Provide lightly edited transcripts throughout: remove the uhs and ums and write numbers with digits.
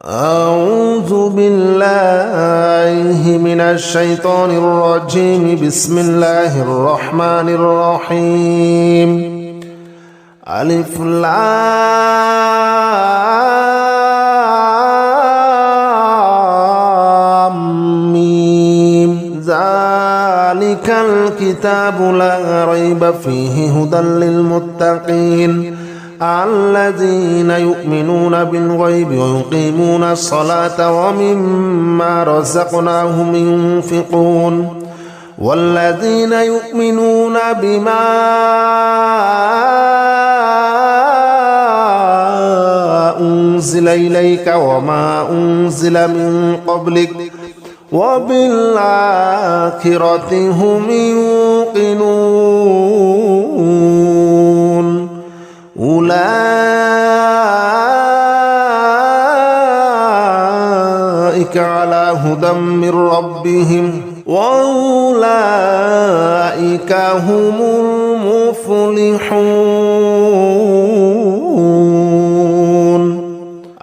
أعوذ بالله من الشيطان الرجيم. بسم الله الرحمن الرحيم. ألف لام ميم. ذلك الكتاب لا ريب فيه هدى للمتقين الذين يؤمنون بالغيب ويقيمون الصلاة ومما رزقناهم ينفقون والذين يؤمنون بما أنزل إليك وما أنزل من قبلك وبالآخرة هم يوقنون أولئك على هدى من ربهم وأولئك هم المفلحون.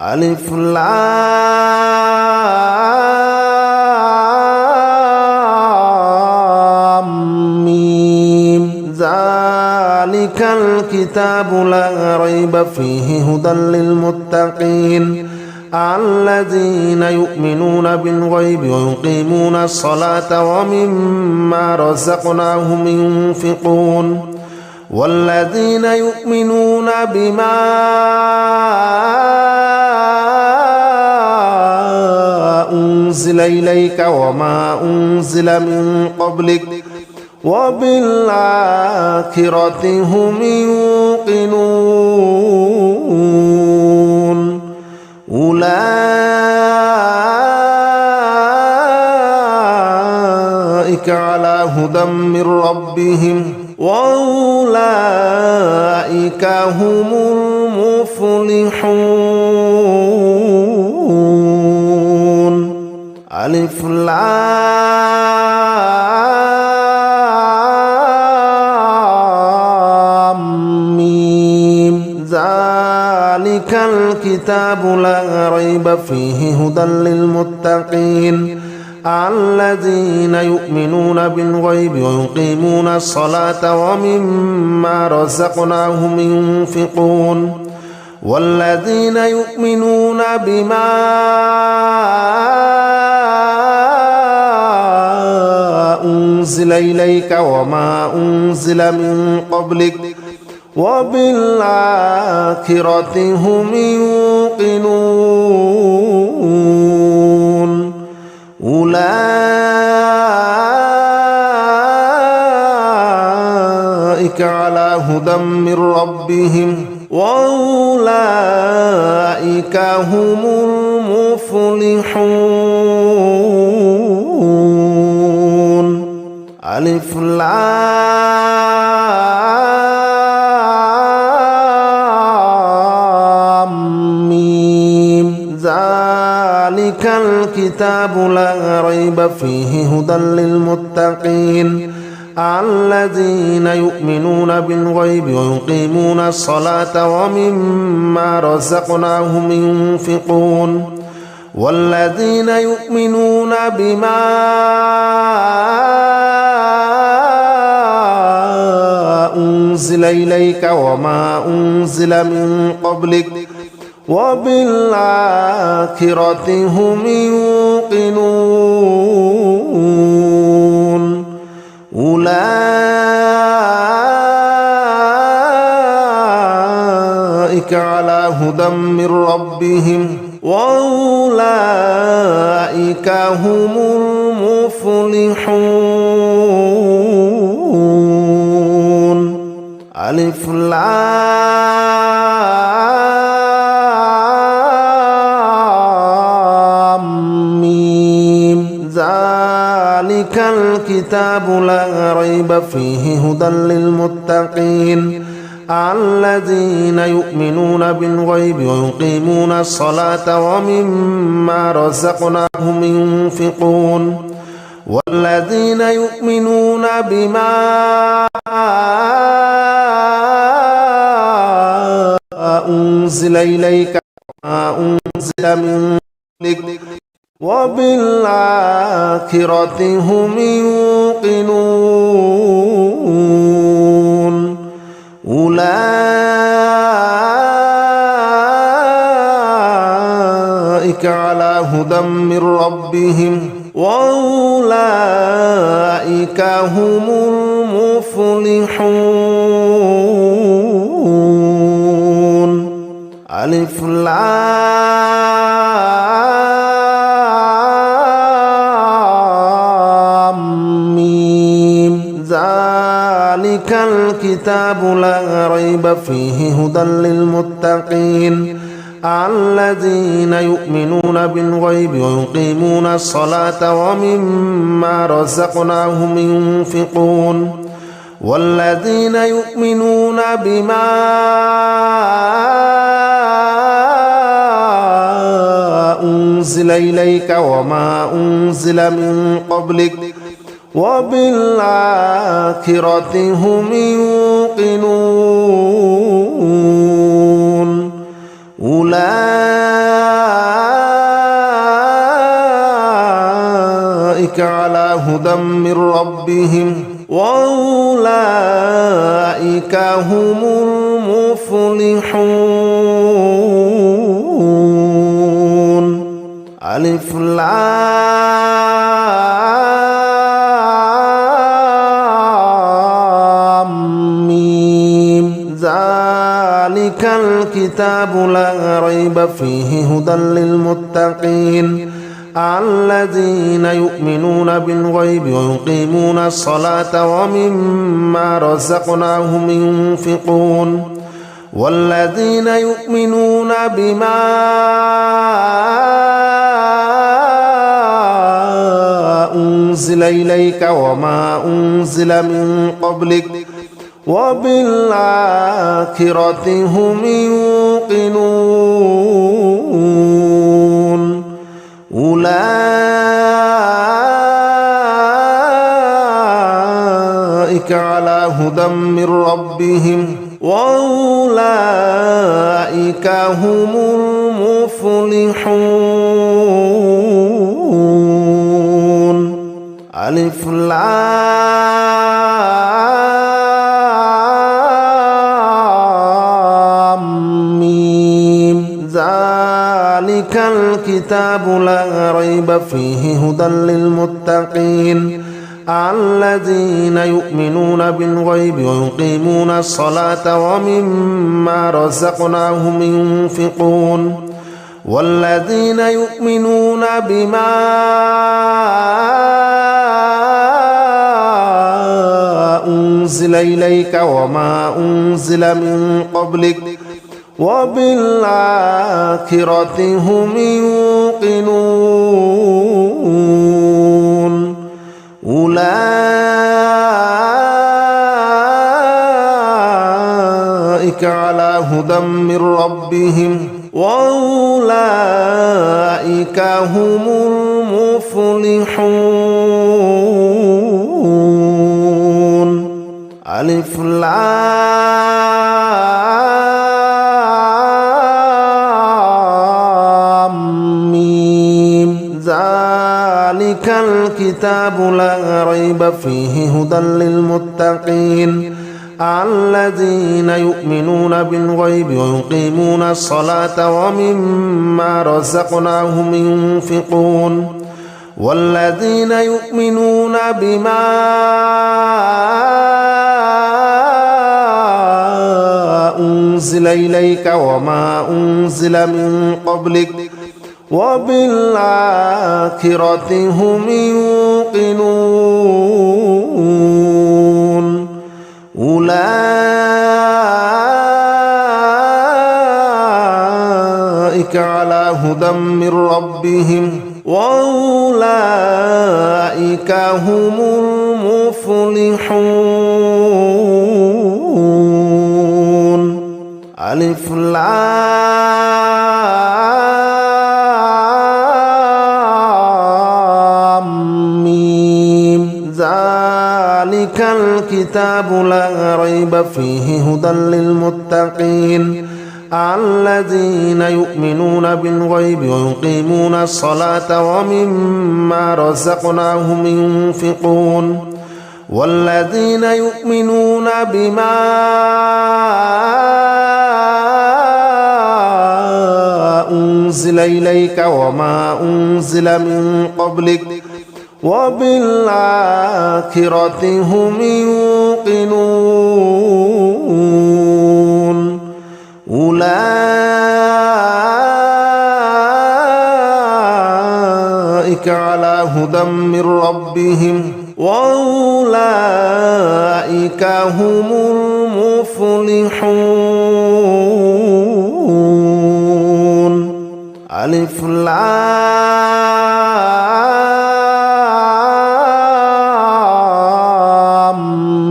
ألف لام ميم. ذلك الكتاب لا ريب فيه هدى للمتقين الذين يؤمنون بالغيب ويقيمون الصلاة ومما رزقناهم ينفقون والذين يؤمنون بما أنزل إليك وما أنزل من قبلك وبالآخرة هم يوقنون أولئك على هدى من ربهم وأولئك هم المفلحون. ألف لام ميم. ذلك الكتاب لا ريب فيه هدى للمتقين الذين يؤمنون بالغيب ويقيمون الصلاة ومما رزقناهم ينفقون والذين يؤمنون بما أنزل إليك وما أنزل من قبلك وبالآخرة هم يوقنون أولئك على هدى من ربهم وأولئك هم المفلحون. ألف لام ميم. ذلك الكتاب لا ريب فيه هدى للمتقين الذين يؤمنون بالغيب ويقيمون الصلاة ومما رزقناهم ينفقون والذين يؤمنون بما أنزل إليك وما أنزل من قبلك وبالآخرة هم يوقنون أولئك على هدى من ربهم وأولئك هم المفلحون. ألف لام ميم. ذلك الكتاب لا ريب فيه هدى للمتقين الذين يؤمنون بالغيب ويقيمون الصلاة ومما رزقناهم ينفقون والذين يؤمنون بما أنزل إليك وما أنزل من وبالآخرة هم يوقنون أولئك على هدى من ربهم وأولئك هم المفلحون. ألف لام ميم ذلك الكتاب لا ريب فيه هدى للمتقين الذين يؤمنون بالغيب ويقيمون الصلاة ومما رزقناهم ينفقون والذين يؤمنون بما أنزل إليك وما أنزل من قبلك وبالآخرة هم يوقنون أولئك على هدى من ربهم وأولئك هم المفلحون. ألف لام ميم ذلك الكتاب لا ريب فيه هدى للمتقين الذين يؤمنون بالغيب ويقيمون الصلاة ومما رزقناهم ينفقون والذين يؤمنون بما أنزل إليك وما أنزل من قبلك وبالآخرة هم يوقنون أولئك على هدى من ربهم وأولئك هم المفلحون. ألف لام ميم ذلك الكتاب لا ريب فيه هدى للمتقين الذين يؤمنون بالغيب ويقيمون الصلاة ومما رزقناهم ينفقون والذين يؤمنون بما أنزل إليك وما أنزل من قبلك وبالآخرة هم يوقنون أولئك على هدى من ربهم وأولئك هم المفلحون. ألف لام ميم ذلك الكتاب لا ريب فيه هدى للمتقين الذين يؤمنون بالغيب ويقيمون الصلاة ومما رزقناهم ينفقون والذين يؤمنون بما أنزل إليك وما أنزل من قبلك وبالآخرة هم يوقنون أولئك على هدى من ربهم وأولئك هم المفلحون. ألف لام ميم ذلك الكتاب لا ريب فيه هدى للمتقين الذين يؤمنون بالغيب ويقيمون الصلاة ومما رزقناهم ينفقون والذين يؤمنون بما أنزل إليك وما أنزل من قبلك وبالآخرة هم يوقنون أولئك على هدى من ربهم وأولئك هم المفلحون. ألف لام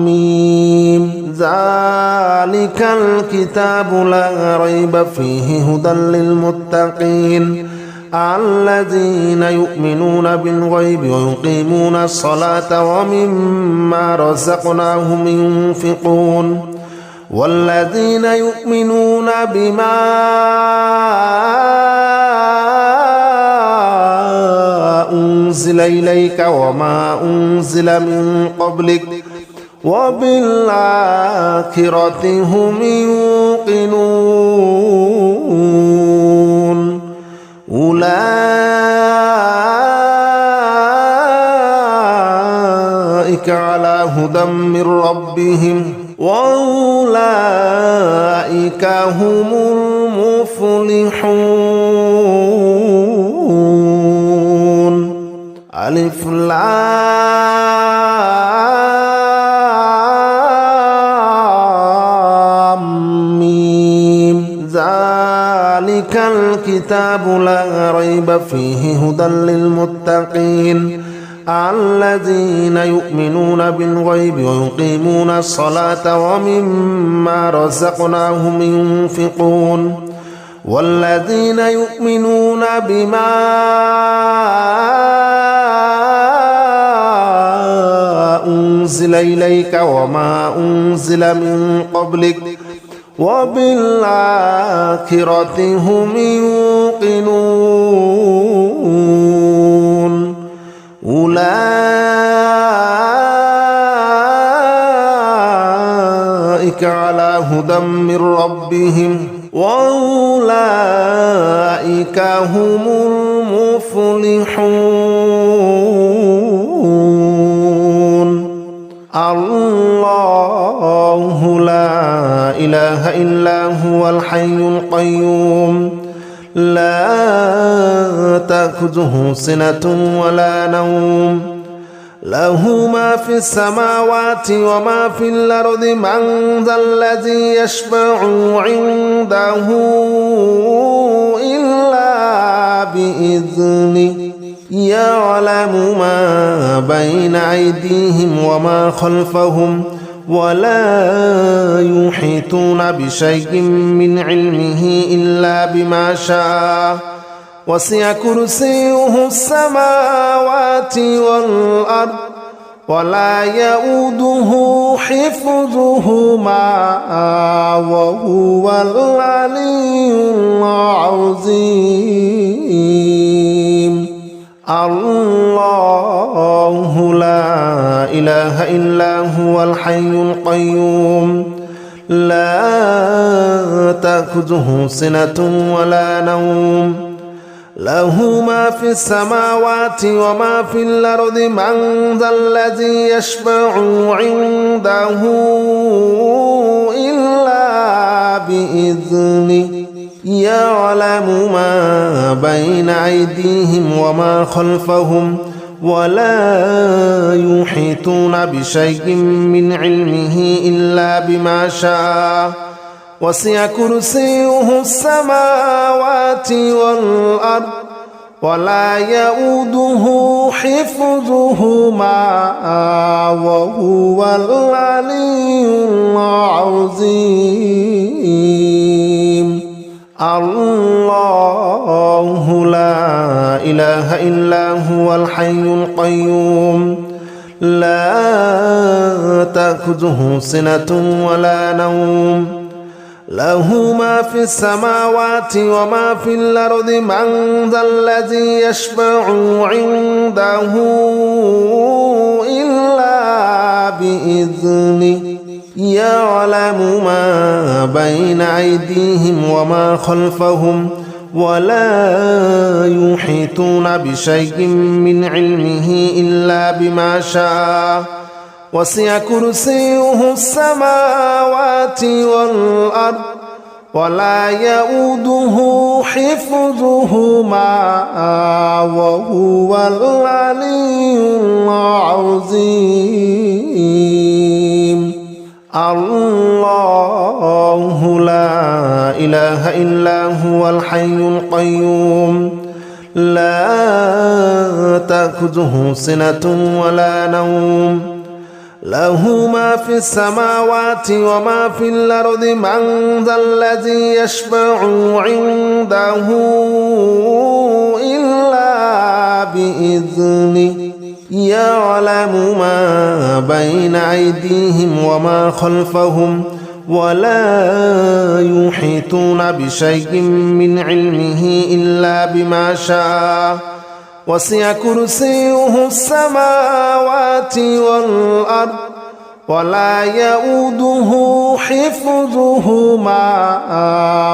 ميم ذلك الكتاب لا ريب فيه هدى للمتقين الذين يؤمنون بالغيب ويقيمون الصلاة ومما رزقناهم ينفقون والذين يؤمنون بما أنزل إليك وما أنزل من قبلك وبالآخرة هم يوقنون أولئك على هدى من ربهم وأولئك هم المفلحون. ألف لام ميم ذلك الكتاب لا ريب فيه هدى للمتقين الذين يؤمنون بالغيب ويقيمون الصلاة ومما رزقناهم ينفقون والذين يؤمنون بما أنزل إليك وما أنزل من قبلك وبالآخرة هم يوقنون أولئك على هدى من ربهم وأولئك هم المفلحون. الله لا إله إلا هو الحي القيوم لا تأخذه سنة ولا نوم له ما في السماوات وما في الأرض من ذا الذي يشفع عنده إلا بإذنه يعلم ما بين أيديهم وما خلفهم ولا يحيطون بشيء من علمه إلا بما شاء وسع كرسيه السماوات والأرض ولا يؤوده حفظهما وهو العلي العظيم. الله لا إله إلا هو الحي القيوم لا تأخذه سنة ولا نوم له ما في السماوات وما في الأرض من ذا الذي يشفع عنده إلا بإذنه يعلم ما بين أيديهم وما خلفهم ولا يحيطون بشيء من علمه إلا بما شاء وسع كرسيه السماوات والأرض ولا يؤوده حفظهما وهو العلي العظيم. الله لا إله إلا هو الحي القيوم لا تأخذه سنة ولا نوم له ما في السماوات وما في الأرض من ذا الذي يشفع عنده إلا بإذنه يعلم ما بين أيديهم وما خلفهم ولا يحيطون بشيء من علمه إلا بما شاء وسع كرسيه السماوات والأرض ولا يؤوده حفظهما وهو العلي العظيم الله لا إله إلا هو الحي القيوم لا تأخذه سنة ولا نوم له ما في السماوات وما في الأرض من ذا الذي يشفع عنده إلا بإذنه يعلم ما بين أيديهم وما خلفهم ولا يحيطون بشيء من علمه إلا بما شاء وسع كرسيه السماوات والأرض ولا يؤوده حفظهما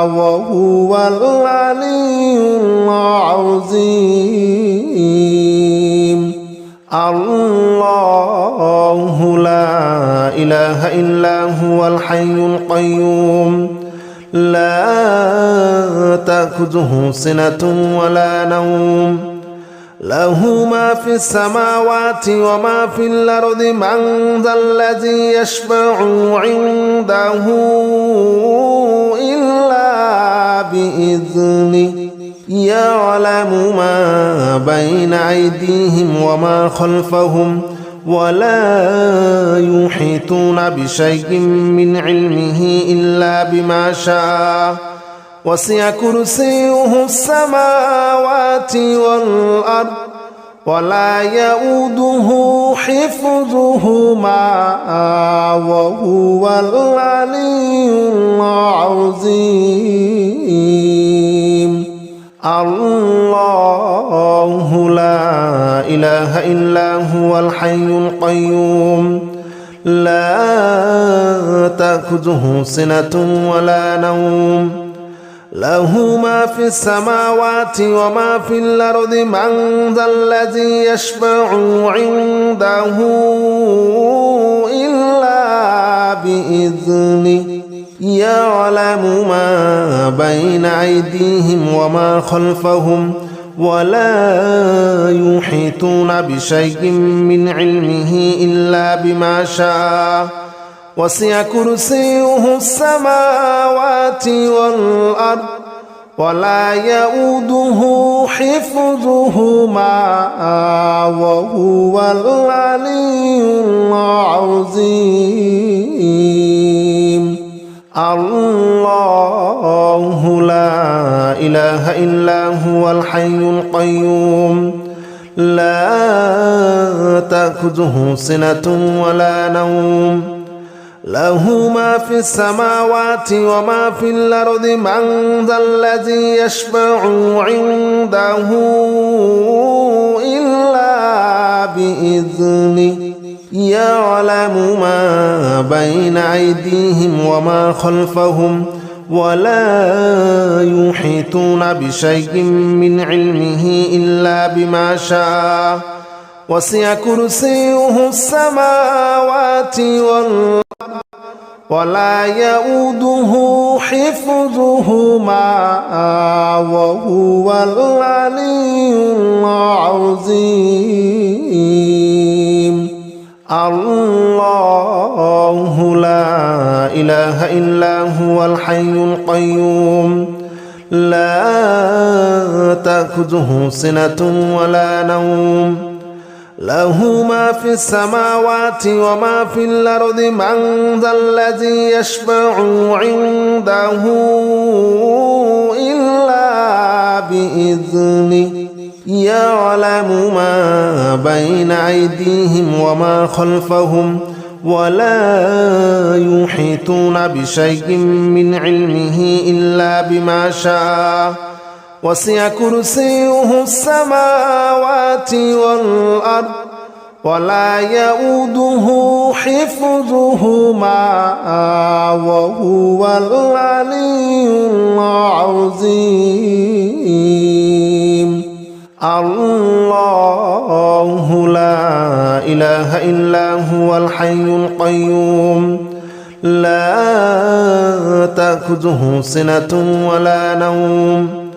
وهو العلي العظيم الله لا إله إلا هو الحي القيوم لا تأخذه سنة ولا نوم له ما في السماوات وما في الأرض من ذا الذي يشفع عنده إلا بإذنه يعلم ما بين أيديهم وما خلفهم ولا يحيطون بشيء من علمه إلا بما شاء وسع كرسيه السماوات والأرض ولا يؤوده حفظهما وهو العلي العظيم الله لا إله إلا هو الحي القيوم لا تأخذه سنة ولا نوم له ما في السماوات وما في الأرض من ذا الذي يشفع عنده إلا بإذنه يعلم ما بين أيديهم وما خلفهم ولا يحيطون بشيء من علمه إلا بما شاء وسع كرسيه السماوات والأرض ولا يؤوده حفظهما وهو العلي العظيم الله لا إله إلا هو الحي القيوم لا تأخذه سنة ولا نوم له ما في السماوات وما في الأرض من ذا الذي يشفع عنده إلا بإذنه يعلم ما بين أيديهم وما خلفهم ولا يحيطون بشيء من علمه إلا بما شاء وسع كرسيه السماوات والأرض ولا يؤوده حفظهما وهو العلي العظيم الله لا إله إلا هو الحي القيوم لا تأخذه سنة ولا نوم له ما في السماوات وما في الأرض من ذا الذي يشفع عنده إلا بإذنه يعلم ما بين أيديهم وما خلفهم ولا يحيطون بشيء من علمه إلا بما شاء وسع كرسيه السماوات والأرض ولا يؤوده حفظهما وهو العلي العظيم الله لا إله إلا هو الحي القيوم لا تأخذه سنة ولا نوم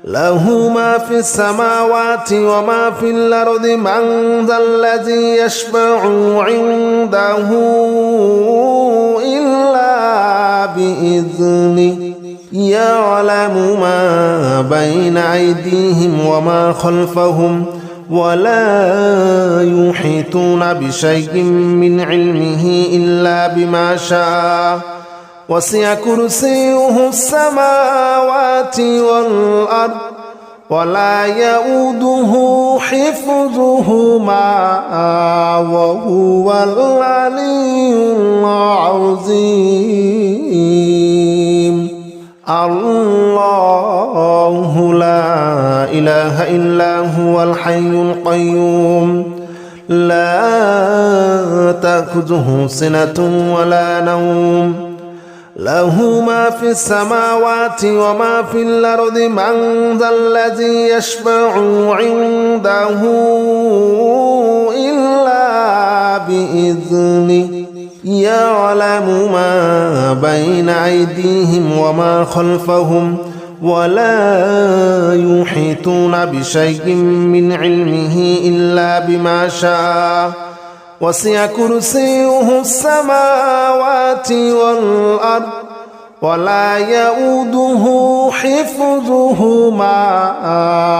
له ما في السماوات وما في الأرض من ذا الذي يشفع عنده إلا بإذنه يعلم ما بين أيديهم وما خلفهم ولا يحيطون بشيء من علمه إلا بما شاء وسع كرسيه السماوات والأرض ولا يؤوده حفظهما وهو العلي العظيم الله لا إله إلا هو الحي القيوم لا تأخذه سنة ولا نوم له ما في السماوات وما في الأرض من ذا الذي يشفع عنده إلا بإذنه يعلم ما بين أيديهم وما خلفهم ولا يحيطون بشيء من علمه إلا بما شاء وسع كرسيه السماوات والأرض ولا يؤوده حفظهما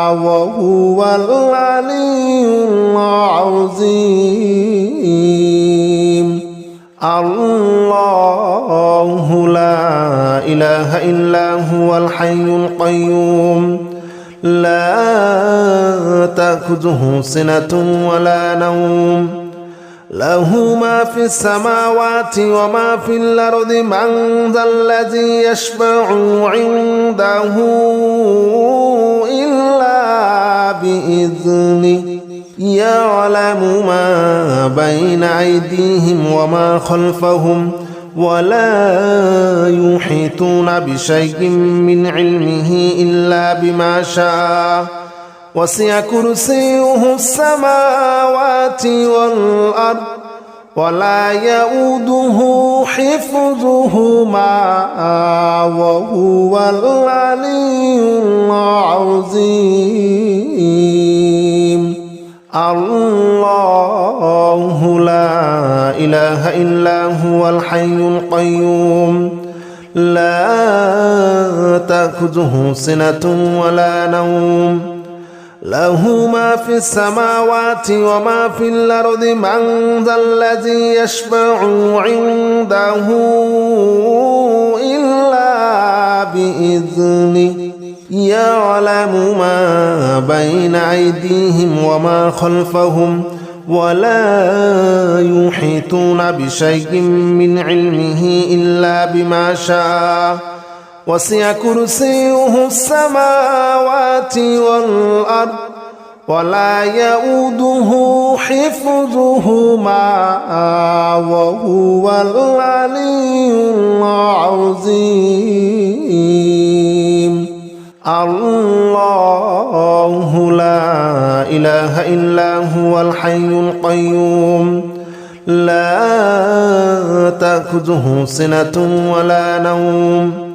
وهو العلي العظيم الله لا إله إلا هو الحي القيوم لا تأخذه سنة ولا نوم له ما في السماوات وما في الأرض من ذا الذي يشفع عنده إلا بإذنه يعلم ما بين أيديهم وما خلفهم ولا يحيطون بشيء من علمه إلا بما شاء وسع كرسيه السماوات والأرض ولا يؤوده حفظهما وهو العلي العظيم الله لا إله إلا هو الحي القيوم لا تأخذه سنة ولا نوم له ما في السماوات وما في الأرض من ذا الذي يشفع عنده إلا بإذنه يعلم ما بين أيديهم وما خلفهم ولا يحيطون بشيء من علمه إلا بما شاء وسع كرسيه السماوات والأرض ولا يؤوده حفظهما وهو العلي العظيم الله لا إله إلا هو الحي القيوم لا تأخذه سنة ولا نوم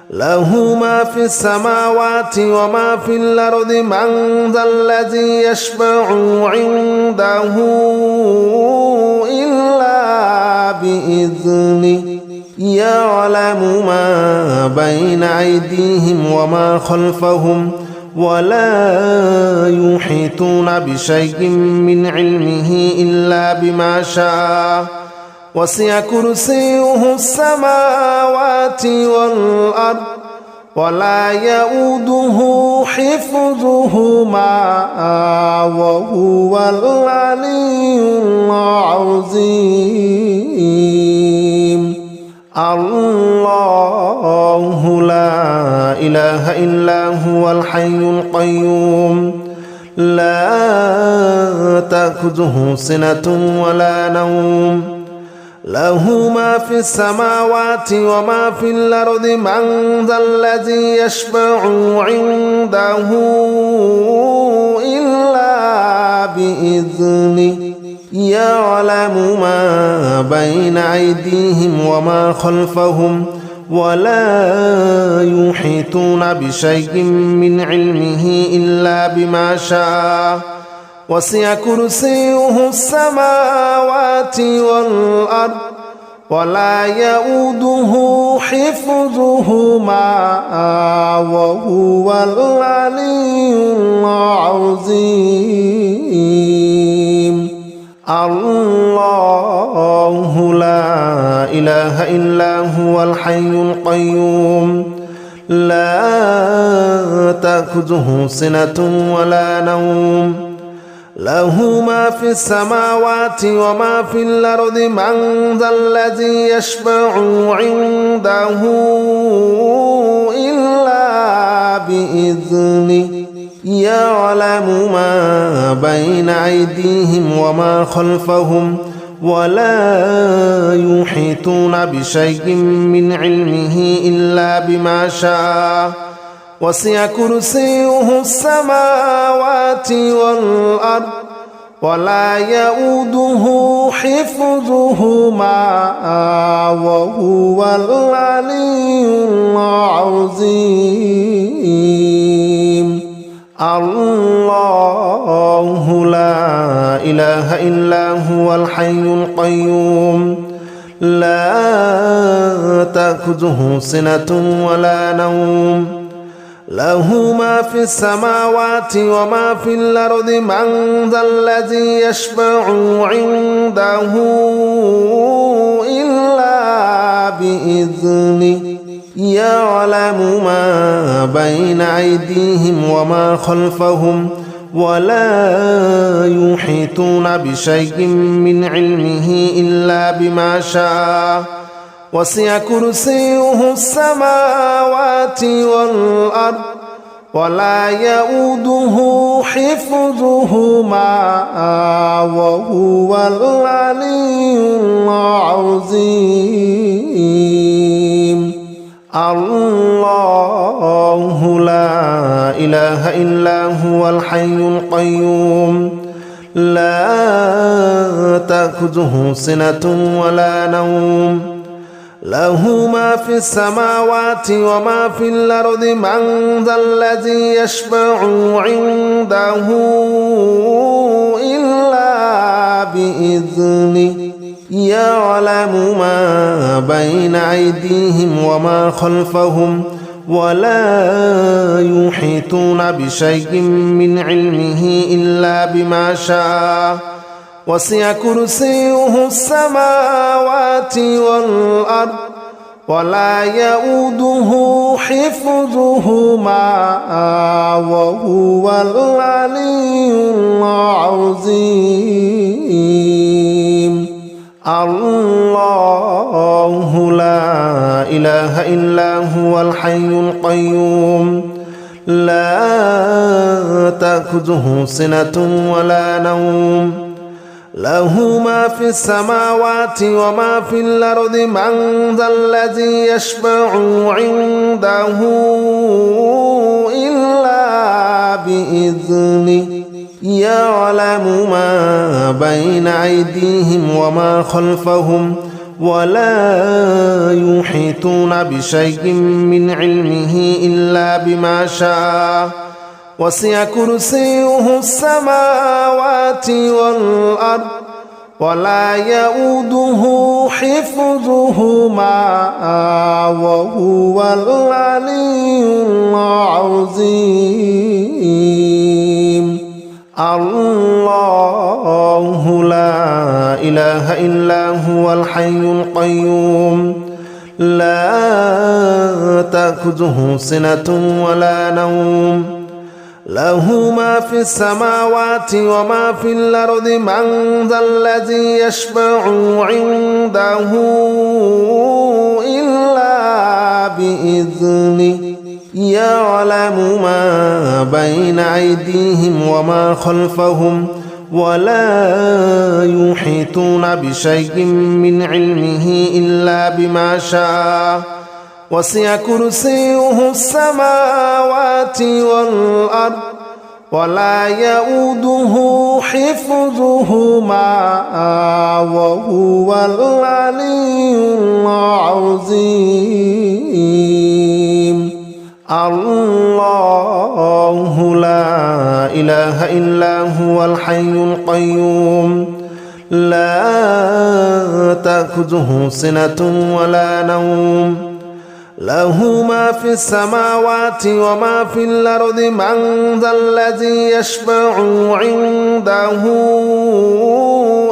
له ما في السماوات وما في الأرض من ذا الذي يشفع عنده إلا بإذنه يعلم ما بين أيديهم وما خلفهم ولا يحيطون بشيء من علمه إلا بما شاء وسع كرسيه السماوات والأرض ولا يؤوده حفظهما وهو العلي العظيم الله لا إله إلا هو الحي القيوم لا تأخذه سنة ولا نوم له ما في السماوات وما في الأرض من ذا الذي يشفع عنده إلا بإذنه يعلم ما بين أيديهم وما خلفهم ولا يحيطون بشيء من علمه إلا بما شاء وسع كرسيه السماوات والأرض ولا يؤوده حفظهما وهو العلي العظيم الله لا إله إلا هو الحي القيوم لا تأخذه سنة ولا نوم له ما في السماوات وما في الأرض من ذا الذي يشفع عنده إلا بإذنه يعلم ما بين أيديهم وما خلفهم ولا يحيطون بشيء من علمه إلا بما شاء وسع كرسيه السماوات والأرض ولا يؤوده حفظهما وهو العلي العظيم الله لا إله إلا هو الحي القيوم لا تأخذه سنة ولا نوم له ما في السماوات وما في الأرض من ذا الذي يشفع عنده إلا بإذنه يعلم ما بين أيديهم وما خلفهم ولا يحيطون بشيء من علمه إلا بما شاء وسع كرسيه السماوات والأرض ولا يؤوده حفظهما وهو العلي العظيم الله لا إله إلا هو الحي القيوم لا تأخذه سنة ولا نوم له ما في السماوات وما في الأرض من ذا الذي يشفع عنده إلا بإذنه يعلم ما بين أيديهم وما خلفهم ولا يحيطون بشيء من علمه إلا بما شاء وسع كرسيه السماوات والأرض ولا يؤوده حفظهما وهو العلي العظيم الله لا إله إلا هو الحي القيوم لا تأخذه سنة ولا نوم له ما في السماوات وما في الأرض من ذا الذي يشفع عنده إلا بإذنه يعلم ما بين أيديهم وما خلفهم ولا يحيطون بشيء من علمه إلا بما شاء وسع كرسيه السماوات والأرض ولا يؤوده حفظهما وهو العلي العظيم الله لا إله إلا هو الحي القيوم لا تأخذه سنة ولا نوم له ما في السماوات وما في الأرض من ذا الذي يشفع عنده إلا بإذنه يعلم ما بين أيديهم وما خلفهم ولا يحيطون بشيء من علمه إلا بما شاء وسع كرسيه السماوات والأرض ولا يؤوده حفظهما وهو العلي العظيم الله لا إله إلا هو الحي القيوم لا تأخذه سنة ولا نوم له ما في السماوات وما في الأرض من ذا الذي يشفع عنده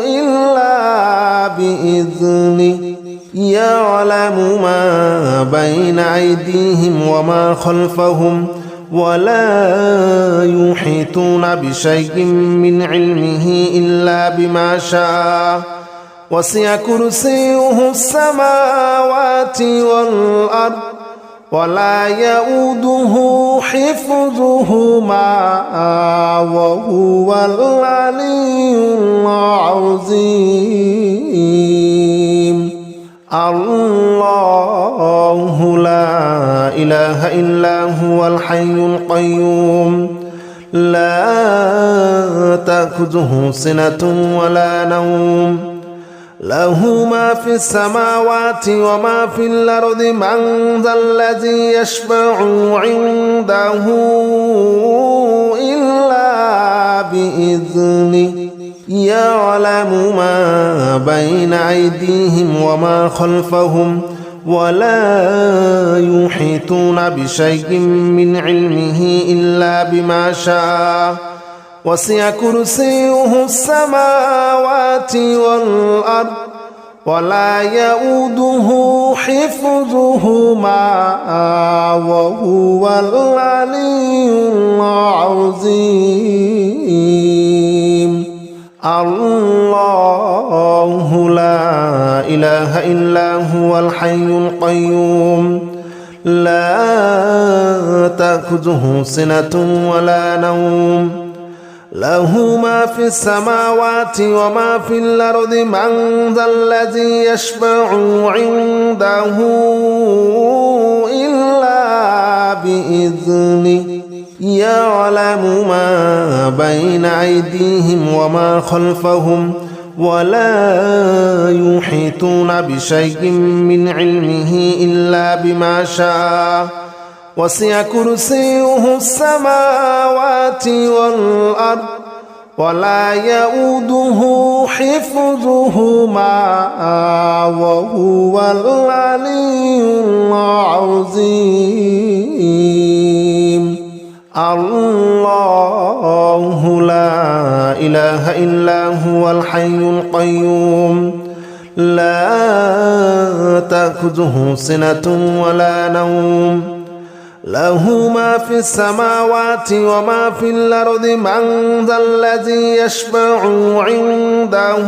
إلا بإذنه يعلم ما بين أيديهم وما خلفهم ولا يحيطون بشيء من علمه إلا بما شاء وسع كرسيه السماوات والأرض ولا يؤوده حفظهما وهو العلي العظيم الله لا إله إلا هو الحي القيوم لا تأخذه سنة ولا نوم له ما في السماوات وما في الأرض من ذا الذي يشفع عنده إلا بإذنه يعلم ما بين أيديهم وما خلفهم ولا يحيطون بشيء من علمه إلا بما شاء وسع كرسيه السماوات والأرض ولا يؤوده حفظهما وهو العلي العظيم الله لا إله إلا هو الحي القيوم لا تأخذه سنة ولا نوم له ما في السماوات وما في الأرض من ذا الذي يشفع عنده إلا بإذنه يعلم ما بين أيديهم وما خلفهم ولا يحيطون بشيء من علمه إلا بما شاء وسع كرسيه السماوات والأرض ولا يؤوده حفظهما وهو العلي العظيم الله لا إله إلا هو الحي القيوم لا تأخذه سنة ولا نوم له ما في السماوات وما في الأرض من ذا الذي يشفع عنده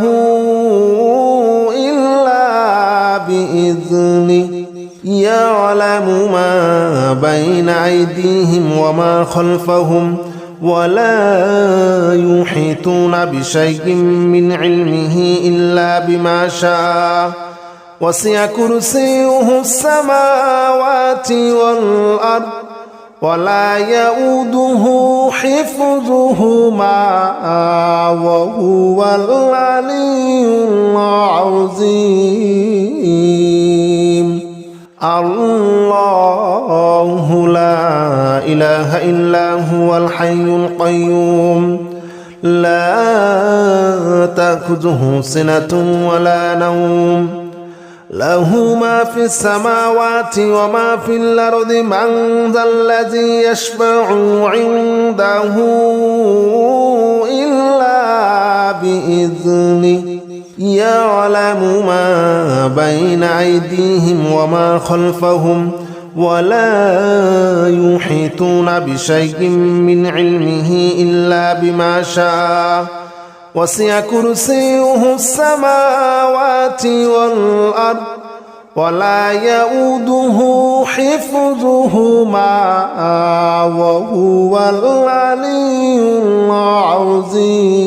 إلا بإذنه يعلم ما بين أيديهم وما خلفهم ولا يحيطون بشيء من علمه إلا بما شاء وسع كرسيه السماوات والأرض ولا يؤوده حفظهما وهو العلي العظيم الله لا إله إلا هو الحي القيوم لا تأخذه سنة ولا نوم له ما في السماوات وما في الأرض من ذا الذي يشفع عنده إلا بإذنه يعلم ما بين أيديهم وما خلفهم ولا يحيطون بشيء من علمه إلا بما شاء وسع كرسيه السماوات والأرض ولا يؤوده حفظهما وهو العلي العظيم